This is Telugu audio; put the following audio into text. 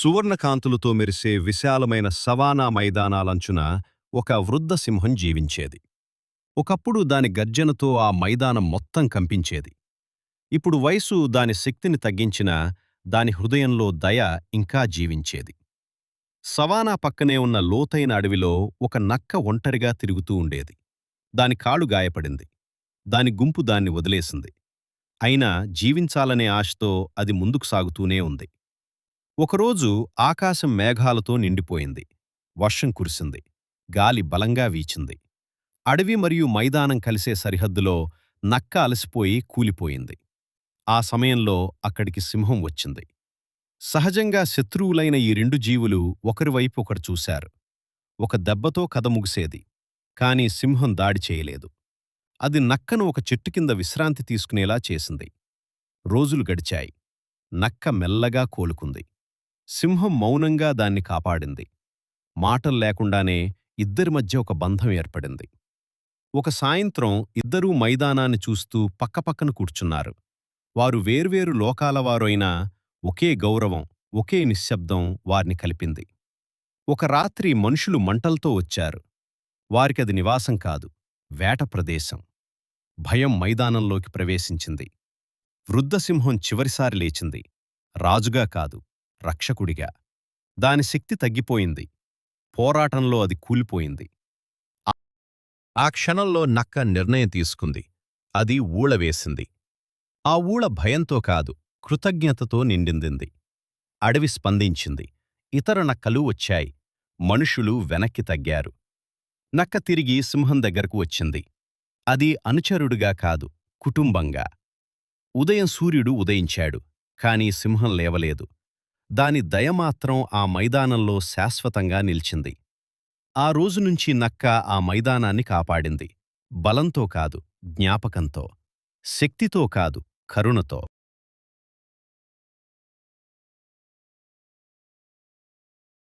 సువర్ణకాంతులతో మెరిసే విశాలమైన సవానా మైదానాలంచున ఒక వృద్ధ సింహం జీవించేది. ఒకప్పుడు దాని గర్జనతో ఆ మైదానం మొత్తం కంపించేది. ఇప్పుడు వయసు దాని శక్తిని తగ్గించినా దాని హృదయంలో దయ ఇంకా జీవించేది. సవానా పక్కనే ఉన్న లోతైన అడవిలో ఒక నక్క ఒంటరిగా తిరుగుతూ ఉండేది. దాని కాలు గాయపడింది. దాని గుంపు దాన్ని వదిలేసింది. అయినా జీవించాలనే ఆశతో అది ముందుకు సాగుతూనే ఉంది. ఒకరోజు ఆకాశం మేఘాలతో నిండిపోయింది. వర్షం కురిసింది. గాలి బలంగా వీచింది. అడవి మరియు మైదానం కలిసే సరిహద్దులో నక్క అలసిపోయి కూలిపోయింది. ఆ సమయంలో అక్కడికి సింహం వచ్చింది. సహజంగా శత్రువులైన ఈ రెండు జీవులు ఒకరివైపు ఒకరు చూశారు. ఒక దెబ్బతో కథ ముగిసేది. కాని సింహం దాడి చేయలేదు. అది నక్కను ఒక చెట్టు కింద విశ్రాంతి తీసుకునేలా చేసింది. రోజులు గడిచాయి. నక్క మెల్లగా కోలుకుంది. సింహం మౌనంగా దాన్ని కాపాడింది. మాటల్లేకుండానే ఇద్దరి మధ్య ఒక బంధం ఏర్పడింది. ఒక సాయంత్రం ఇద్దరూ మైదానాన్ని చూస్తూ పక్కపక్కన కూర్చున్నారు. వారు వేర్వేరు లోకాలవారైనా ఒకే గౌరవం, ఒకే నిశ్శబ్దం వారిని కలిపింది. ఒక రాత్రి మనుషులు మంటల్తో వచ్చారు. వారికది నివాసం కాదు, వేట ప్రదేశం. భయం మైదానంలోకి ప్రవేశించింది. వృద్ధసింహం చివరిసారి లేచింది. రాజుగా కాదు, రక్షకుడిగా. దాని శక్తి తగ్గిపోయింది. పోరాటంలో అది కూలిపోయింది. ఆ క్షణంలో నక్క నిర్ణయం తీసుకుంది. అది ఊళవేసింది. ఆ ఊళ భయంతో కాదు, కృతజ్ఞతతో నిండింది. అడవి స్పందించింది. ఇతర నక్కలు వచ్చాయి. మనుషులు వెనక్కి తగ్గారు. నక్క తిరిగి సింహం దగ్గరకు వచ్చింది. అది అనుచరుడిగా కాదు, కుటుంబంగా. ఉదయం సూర్యుడు ఉదయించాడు. కాని సింహం లేవలేదు. దాని దయమాత్రం ఆ మైదానంలో శాశ్వతంగా నిలిచింది. ఆ రోజునుంచి నక్క ఆ మైదానాన్ని కాపాడింది. బలంతో కాదు, జ్ఞాపకంతో. శక్తితో కాదు, కరుణతో.